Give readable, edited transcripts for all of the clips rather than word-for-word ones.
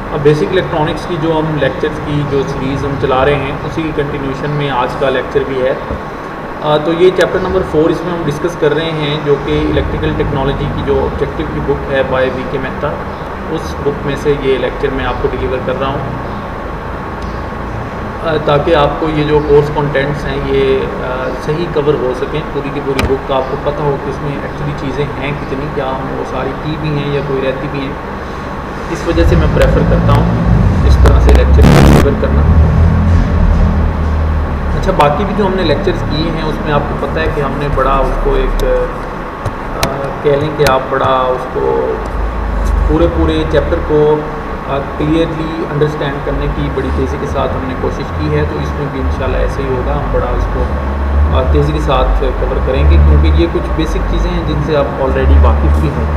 अब basic electronics की जो हम लेक्चर्स की जो सीरीज़ हम चला रहे हैं उसी की कंटिन्यूशन में आज का लेक्चर भी है। तो ये चैप्टर नंबर 4 इसमें हम डिस्कस कर रहे हैं, जो कि इलेक्ट्रिकल टेक्नोलॉजी की जो ऑब्जेक्टिव की बुक है बाय वी.के. मेहता, उस बुक में से ये लेक्चर मैं आपको डिलीवर कर रहा हूँ, ताकि आपको ये जो कोर्स कंटेंट्स हैं ये सही कवर हो सकें। पूरी की पूरी बुक का आपको पता हो कि इसमें एक्चुअली चीज़ें हैं कितनी, क्या हम वो सारी की भी हैं या कोई रहती भी हैं। इस वजह से मैं प्रेफर करता हूँ इस तरह से लेक्चर डिलीवर करना। अच्छा, बाकी भी जो हमने लेक्चर्स किए हैं उसमें आपको पता है कि हमने बड़ा उसको एक कह लें कि आप बड़ा उसको पूरे चैप्टर को क्लियरली अंडरस्टैंड करने की बड़ी तेज़ी के साथ हमने कोशिश की है। तो इसमें भी इंशाल्लाह ऐसे ही होगा, हम बड़ा उसको तेज़ी के साथ कवर करेंगे, क्योंकि ये कुछ बेसिक चीज़ें हैं जिनसे आप ऑलरेडी वाकिफ़ भी हैं।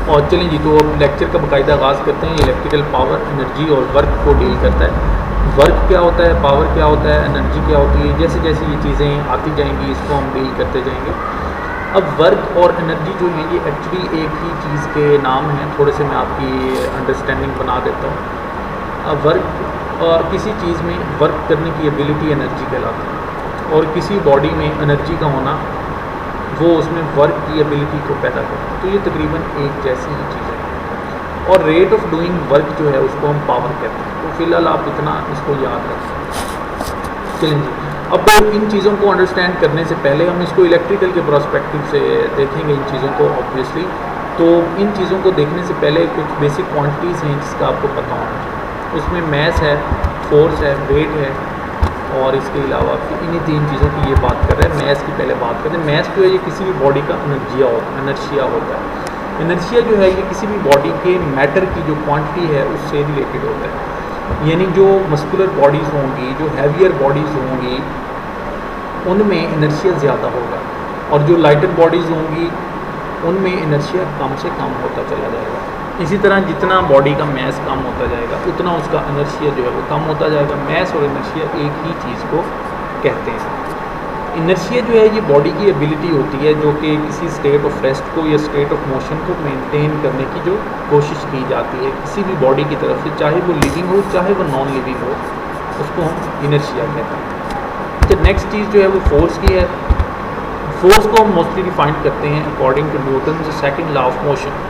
और चलें जी, तो अब लेक्चर का बाकायदा आगाज़ करते हैं। इलेक्ट्रिकल पावर, एनर्जी और वर्क को डील करता है। वर्क क्या होता है, पावर क्या होता है, एनर्जी क्या होती है, जैसे जैसे ये चीज़ें आती जाएंगी इसको हम डील करते जाएंगे। अब वर्क और एनर्जी जो है ये एक्चुअली एक ही चीज़ के नाम हैं। थोड़े से मैं आपकी अंडरस्टैंडिंग बना देता हूँ। वर्क और किसी चीज़ में वर्क करने की एबिलिटी एनर्जी कहलाती है, और किसी बॉडी में एनर्जी का होना वो उसमें वर्क की एबिलिटी को पैदा करता है। तो ये तकरीबन एक जैसी ही चीज़ है। और रेट ऑफ डूइंग वर्क जो है उसको हम पावर कहते हैं। तो फिलहाल आप इतना इसको याद रखें। चलें जी, अब इन चीज़ों को अंडरस्टैंड करने से पहले हम इसको इलेक्ट्रिकल के पर्सपेक्टिव से देखेंगे इन चीज़ों को ऑब्वियसली। तो इन चीज़ों को देखने से पहले कुछ बेसिक क्वांटिटीज़ हैं जिसका आपको पता होना चाहिए। उसमें मैस है, फोर्स है, वेट है, और इसके अलावा इन्हीं 3 चीज़ों की ये बात कर रहे हैं। मैस की पहले बात करते हैं। मैस जो है ये किसी भी बॉडी का इनर्शिया होता है। इनर्शिया जो है ये किसी भी बॉडी के मैटर की जो क्वांटिटी है उससे रिलेटेड होता है। यानी जो मस्कुलर बॉडीज़ होंगी, जो हैवियर बॉडीज़ होंगी, उनमें इनर्शिया ज़्यादा होगा, और जो लाइटर बॉडीज़ होंगी उनमें इनर्शिया कम से कम होता चला जाएगा। इसी तरह जितना बॉडी का मैस कम होता जाएगा उतना उसका इनर्शिया जो है वो कम होता जाएगा। मैस और इनर्शिया एक ही चीज़ को कहते हैं। इनर्शिया जो है ये बॉडी की एबिलिटी होती है जो कि किसी स्टेट ऑफ रेस्ट को या स्टेट ऑफ मोशन को मेंटेन करने की जो कोशिश की जाती है किसी भी बॉडी की तरफ से, चाहे वो लिविंग हो चाहे वो नॉन लिविंग हो, उसको हम इनर्शिया कहते हैं। तो नेक्स्ट चीज़ जो है वो फोर्स की है। फोर्स को हम मोस्टली डिफाइन करते हैं according to Newton the second law of motion.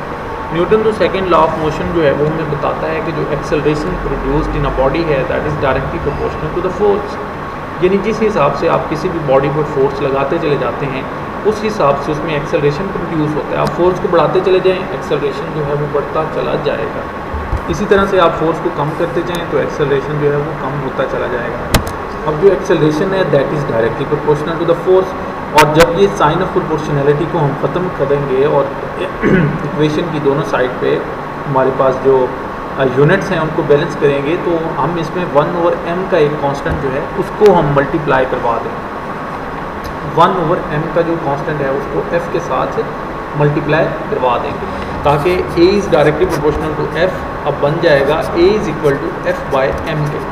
Newton तो सेकंड लॉ ऑफ मोशन जो है वो हमें बताता है कि जो acceleration produced in a body है that is directly proportional to the force. यानी जिस हिसाब से आप किसी भी बॉडी पर फोर्स लगाते चले जाते हैं उस हिसाब से उसमें एक्सेलरेशन प्रोड्यूस होता है। आप फोर्स को बढ़ाते चले जाएँ, एक्सेलरेशन जो है वो बढ़ता चला जाएगा। इसी तरह से आप फोर्स को कम करते जाएँ तो एक्सेलरेशन जो है वो कम होता चला जाएगा। अब जो एक्सेलरेशन है that is directly proportional to the force. और जब ये साइन ऑफ प्रोपोर्शनैलिटी को हम ख़त्म करेंगे और इक्वेशन की दोनों साइड पे हमारे पास जो यूनिट्स हैं उनको बैलेंस करेंगे, तो हम इसमें 1/m का एक कांस्टेंट जो है उसको हम मल्टीप्लाई करवा देंगे। 1/m का जो कांस्टेंट है उसको f के साथ मल्टीप्लाई करवा देंगे, ताकि a is directly proportional to f अब बन जाएगा a is equal to f/m के,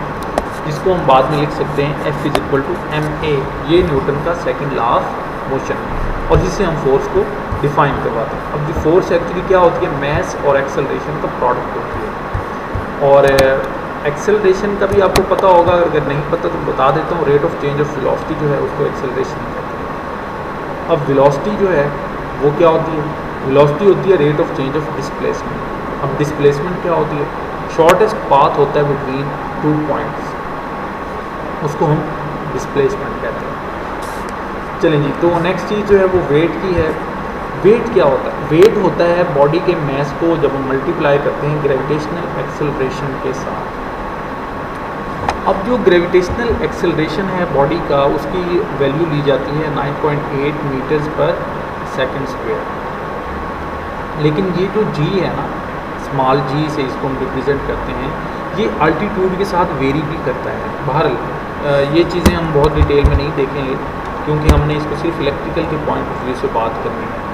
जिसको हम बाद में लिख सकते हैं F is equal to ma। ये न्यूटन का सेकंड लॉ ऑफ मोशन है, और जिससे हम फोर्स को डिफाइन करवाते हैं। अब जो फोर्स एक्चुअली क्या होती है, मैस और एक्सेलरेशन का प्रोडक्ट होती है। और एक्सेलरेशन का भी आपको पता होगा, अगर नहीं पता तो बता देता हूँ। Rate of change of velocity जो है उसको एक्सेलरेशन कहते हैं। अब वेलोसिटी जो है वो क्या होती है, वेलोसिटी होती है rate of change of displacement. अब डिस्प्लेसमेंट क्या होती है, शॉर्टेस्ट पाथ होता है बिटवीन 2 पॉइंट्स, उसको हम डिस्प्लेसमेंट कहते हैं। चलें जी, तो नेक्स्ट चीज़ जो है वो वेट की है। वेट क्या होता है, वेट होता है बॉडी के मैस को जब हम मल्टीप्लाई करते हैं ग्रेविटेशनल एक्सेलरेशन के साथ। अब जो ग्रेविटेशनल एक्सेलरेशन है बॉडी का उसकी वैल्यू ली जाती है 9.8 मीटर्स पर सेकंड स्क्वायर। लेकिन ये जो जी है ना, स्मॉल जी से इसको हम रिप्रेजेंट करते हैं, ये अल्टीट्यूड के साथ वेरी भी करता है। बहरहाल ये चीज़ें हम बहुत डिटेल में नहीं देखेंगे क्योंकि हमने इसको सिर्फ इलेक्ट्रिकल के पॉइंट ऑफ व्यू से बात करनी है।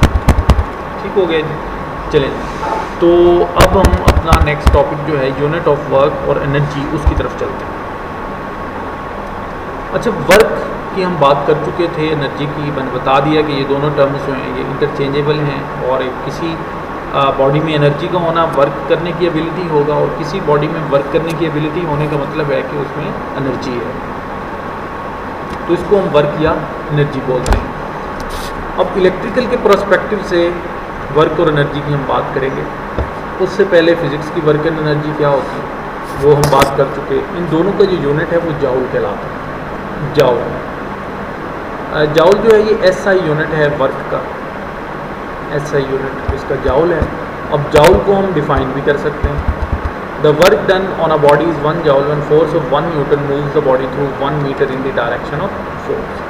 ठीक हो गया जी। चलें, तो अब हम अपना नेक्स्ट टॉपिक जो है यूनिट ऑफ वर्क और एनर्जी उसकी तरफ चलते हैं। अच्छा, वर्क की हम बात कर चुके थे, एनर्जी की मैंने बता दिया कि ये दोनों टर्म्स जो हैं ये इंटरचेंजेबल हैं, और किसी बॉडी में एनर्जी का होना वर्क करने की एबिलिटी होगा, और किसी बॉडी में वर्क करने की एबिलिटी होने का मतलब है कि उसमें एनर्जी है, तो इसको हम वर्क या एनर्जी बोलते हैं। अब इलेक्ट्रिकल के पर्सपेक्टिव से वर्क और एनर्जी की हम बात करेंगे। उससे पहले फिज़िक्स की वर्क एंड एनर्जी क्या होती है वो हम बात कर चुके। इन दोनों का जो यूनिट है वो जाउल कहलाता है। जाउल जो है ये एसआई यूनिट है वर्क का, एसआई यूनिट इसका जाउल है। अब जाउल को हम डिफाइन भी कर सकते हैं। The work done on a body is 1 joule when force of 1 newton moves the body through 1 metre in the direction of force.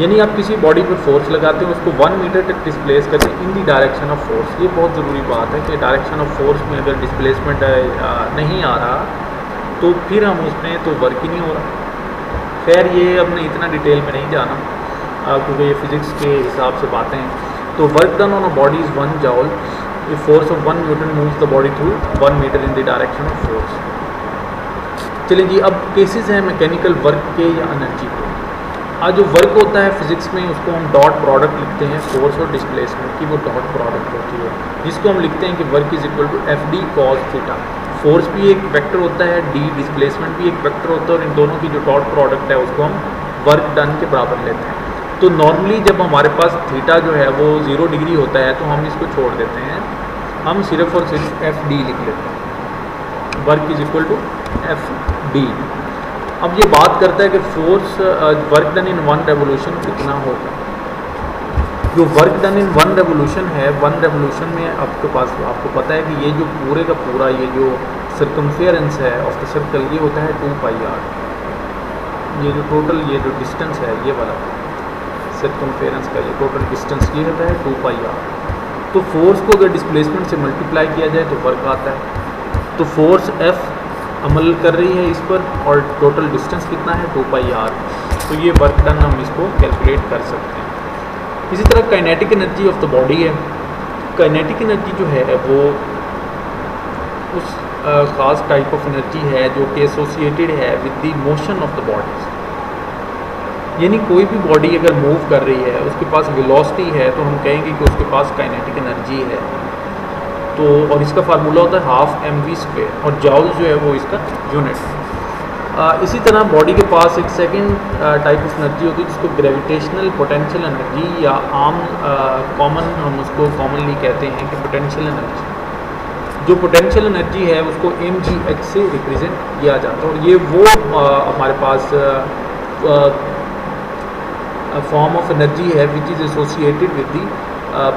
यानी आप किसी बॉडी पर फोर्स लगाते हैं, उसको 1 मीटर तक डिस्प्लेस करते हैं इन दी डायरेक्शन ऑफ फोर्स। ये बहुत ज़रूरी बात है कि डायरेक्शन ऑफ फोर्स में अगर डिस्प्लेसमेंट नहीं आ रहा तो फिर हम उसमें तो वर्क ही नहीं हो रहा। खैर ये हमने इतना डिटेल में नहीं जाना क्योंकि ये फिज़िक्स के हिसाब से बातें हैं। तो work done on a body is 1 joule if force of 1 newton moves the body through 1 metre in the direction of force. चलिए जी, अब केसेस हैं मैकेनिकल वर्क के या एनर्जी के। आज जो वर्क होता है फिज़िक्स में उसको हम डॉट प्रोडक्ट लिखते हैं फोर्स और डिस्प्लेसमेंट की, वो डॉट प्रोडक्ट होती है, जिसको हम लिखते हैं कि work is equal to F D cos theta. Force भी एक वेक्टर होता है, डी डिस्प्लेसमेंट भी एक वेक्टर होता है, और इन दोनों की जो डॉट प्रोडक्ट है उसको हम वर्क डन के बराबर लेते हैं। तो नॉर्मली जब हमारे पास थीटा जो है वो 0 डिग्री होता है तो हम इसको छोड़ देते हैं, हम सिर्फ और सिर्फ एफ डी लिख लेते हैं, work is equal to F D. अब ये बात करता है कि force work done in 1 revolution कितना होगा। जो वर्क डन इन 1 रेवोल्यूशन है, 1 रेवोल्यूशन में आपको पता है कि ये जो पूरे का पूरा ये जो सर्कमफेरेंस है ऑफ द सर्कल ये होता है 2 पाई आर। ये जो टोटल ये जो डिस्टेंस है ये वाला सर्कमफेरेंस का ये टोटल डिस्टेंस ये होता है 2 पाई आर। तो फोर्स को अगर डिस्प्लेसमेंट से मल्टीप्लाई किया जाए तो वर्क आता है। तो फोर्स एफ अमल कर रही है इस पर और टोटल डिस्टेंस कितना है 2 पाई आर। तो ये वर्क डन हम इसको कैलकुलेट कर सकते हैं। इसी तरह kinetic energy of the body है। काइनेटिक एनर्जी जो है वो उस ख़ास टाइप ऑफ एनर्जी है जो कि एसोसिएटेड है with the motion of the body. यानी कोई भी बॉडी अगर मूव कर रही है उसके पास वेलोसिटी है तो हम कहेंगे कि उसके पास काइनेटिक एनर्जी है। तो और इसका फार्मूला होता है 12 mv², और जाउल जो है वो इसका यूनिट। इसी तरह बॉडी के पास एक सेकंड टाइप ऑफ एनर्जी होती है जिसको ग्रेविटेशनल पोटेंशियल एनर्जी या आम कॉमन हम उसको कॉमनली कहते हैं कि पोटेंशियल एनर्जी। जो पोटेंशियल एनर्जी है उसको mgh से रिप्रेजेंट किया जाता है, और ये वो हमारे पास फॉर्म ऑफ एनर्जी है which is associated with the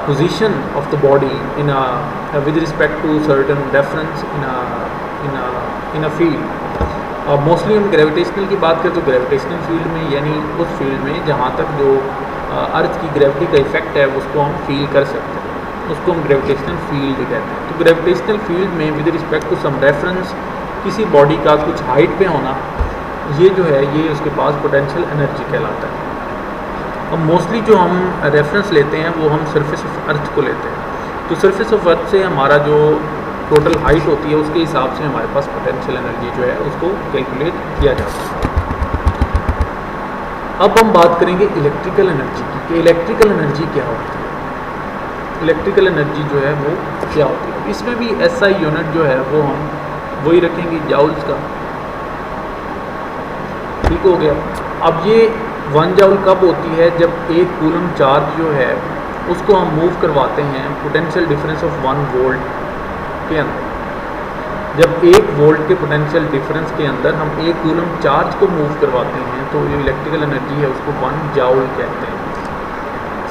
position of the body in a with respect to certain reference in a field। Mostly हम ग्रेविटेशनल की बात करें तो ग्रेविटेशनल फील्ड में, यानी उस फील्ड में जहाँ तक जो अर्थ की ग्रेविटी का इफेक्ट है उसको हम फील कर सकते हैं, उसको हम ग्रेविटेशनल फील्ड कहते हैं। तो ग्रेविटेशनल फील्ड में with respect to some reference किसी बॉडी का कुछ हाइट पे होना, ये जो है ये उसके पास पोटेंशियल एनर्जी कहलाता है। अब मोस्टली जो हम रेफरेंस लेते हैं वो हम सरफेस ऑफ अर्थ को लेते हैं। तो सरफेस ऑफ अर्थ से हमारा जो टोटल हाइट होती है उसके हिसाब से हमारे पास पोटेंशियल एनर्जी जो है उसको कैलकुलेट किया जाता है। अब हम बात करेंगे इलेक्ट्रिकल एनर्जी की कि इलेक्ट्रिकल एनर्जी क्या होती है। इलेक्ट्रिकल एनर्जी जो है वो क्या होती है, इसमें भी एसआई यूनिट जो है वो हम वही रखेंगे, जाउल्स का। ठीक हो गया। अब ये 1 जाउल कब होती है, जब एक कूलम चार्ज जो है उसको हम मूव करवाते हैं पोटेंशियल डिफरेंस ऑफ 1 वोल्ट के अंदर। जब 1 वोल्ट के पोटेंशियल डिफरेंस के अंदर हम एक कूलम चार्ज को मूव करवाते हैं तो जो इलेक्ट्रिकल एनर्जी है उसको 1 जाउल कहते हैं।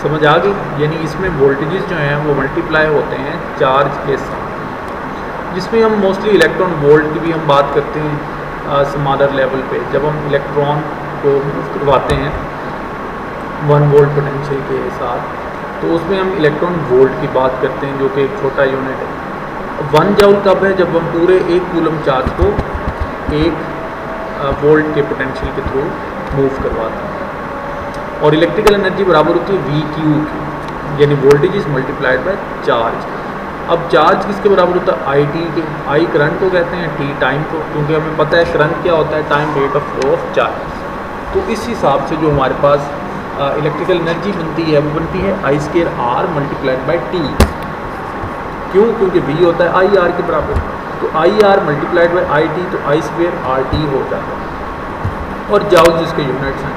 समझ आ गई? यानी इसमें वोल्टेजेस जो हैं वो मल्टीप्लाई होते हैं चार्ज के साथ, जिसमें हम मोस्टली इलेक्ट्रॉन वोल्ट की भी हम बात करते हैं स्मॉलर लेवल पे। जब हम इलेक्ट्रॉन को मूव करवाते हैं 1 वोल्ट पोटेंशियल के साथ तो उसमें हम इलेक्ट्रॉन वोल्ट की बात करते हैं जो कि एक छोटा यूनिट है। 1 जाउल कब है, जब हम पूरे 1 कूलम चार्ज को 1 वोल्ट के पोटेंशियल के थ्रू मूव करवाते हैं। और इलेक्ट्रिकल एनर्जी बराबर होती है VQ की, यानी voltage is multiplied by charge. अब चार्ज किसके बराबर होता है, IT के। I करंट को कहते हैं, T टाइम को, क्योंकि हमें पता है करंट क्या होता है, time rate of flow of charge. तो इस हिसाब से जो हमारे पास इलेक्ट्रिकल एनर्जी बनती है वो बनती है I² R multiplied by T। क्यों? क्योंकि वी होता है आई आर के बराबर, तो I R multiplied by I T, तो आई स्क्वेयर आर टी हो जाता है, और जाउल जिसके यूनिट्स हैं।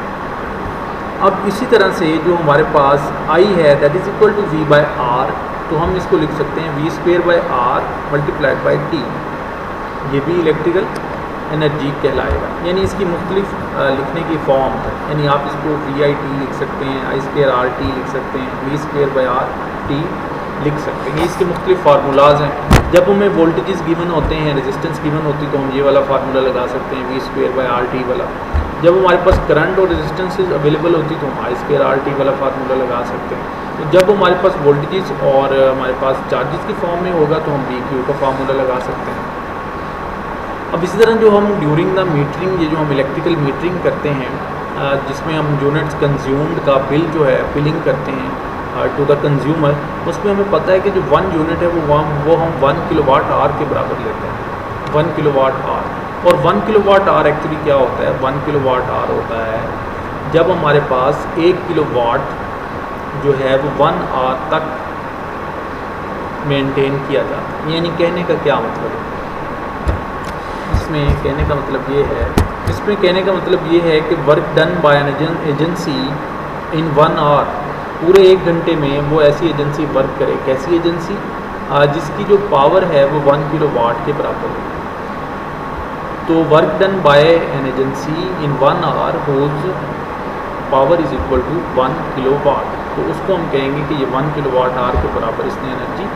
अब इसी तरह से जो हमारे पास आई है that is equal to V by R, तो हम इसको लिख सकते हैं V square by R multiplied by T, ये भी इलेक्ट्रिकल एनर्जी कहलाएगा। यानी इसकी मुख्तलिफ लिखने की फॉर्म है, यानी आप इसको वी आई टी लिख सकते हैं, आई स्क्वेयर आर टी लिख सकते हैं, V square by R T लिख सकते हैं। इसके मुख्तलिफ फार्मूलाज हैं। जब हमें वोल्टेजेस गिवन होते हैं, रेजिस्टेंस गिवन होती है, तो हम ये वाला फार्मूला लगा सकते हैं V square by R T वाला। जब हमारे पास करंट और रेजिस्टेंसेज अवेलेबल होती तो हम आई स्क्वेयर आर टी वाला फार्मूला लगा सकते हैं। तो जब हमारे पास वोल्टेजेस और हमारे पास चार्जेस की फॉर्म में होगा तो हम वी क्यू का फार्मूला लगा सकते हैं। अब इसी तरह जो हम ड्यूरिंग द मीटरिंग, ये जो हम इलेक्ट्रिकल मीटरिंग करते हैं, जिसमें हम यूनिट्स कंज्यूम्ड का बिल जो है बिलिंग करते हैं टू द कंज्यूमर, उसमें हमें पता है कि जो 1 यूनिट है वो हम 1 किलोवाट आवर के बराबर लेते हैं, 1 किलोवाट आवर। और 1 किलोवाट आवर एक्चुअली क्या होता है? 1 किलोवाट आवर होता है जब हमारे पास 1 किलोवाट जो है वो 1 आवर तक मेंटेन किया जाता है। यानी कहने का क्या मतलब है? इसमें कहने का मतलब ये है कि work done by an agency in 1 hour, पूरे 1 घंटे में वो ऐसी एजेंसी वर्क करे। कैसी एजेंसी? जिसकी जो पावर है वो 1 किलोवाट के बराबर है। तो work done by an agency in 1 hour whose power is equal to 1 kilowatt, तो उसको हम कहेंगे कि ये 1 किलोवाट आवर के बराबर इसने एनर्जी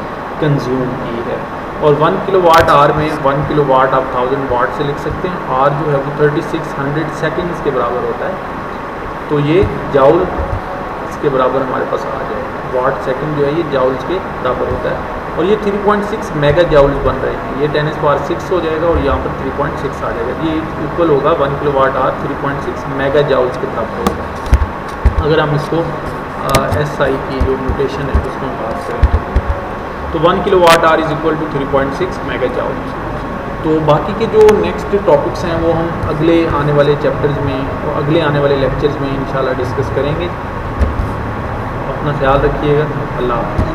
कंज्यूम की है। और 1 किलोवाट आवर में 1 किलोवाट आप 1000 वाट से लिख सकते हैं, आर जो है वो 3600 सेकेंड्स के बराबर होता है, तो ये जाउल इसके बराबर हमारे पास आ जाएगा। वाट सेकंड जो है ये जाउल्स के बराबर होता है, और ये 3.6 मेगा जाउल्स बन रहे हैं। ये 10⁻6 हो जाएगा और यहाँ पर 3.6 आ जाएगा। ये इक्वल होगा 1 किलोवाट आवर 3.6 मेगा जाउल्स के बराबर होगा। अगर हम इसको एस आई की जो नोटेशन है उसमें बात करें तो 1 kilowatt hour is equal to 3.6 mega joules. तो बाकी के जो नेक्स्ट टॉपिक्स हैं वो हम अगले आने वाले चैप्टर्स में और अगले आने वाले लेक्चर्स में इंशाल्लाह डिस्कस करेंगे। अपना ख्याल रखिएगा। अल्लाह हाफ़िज़।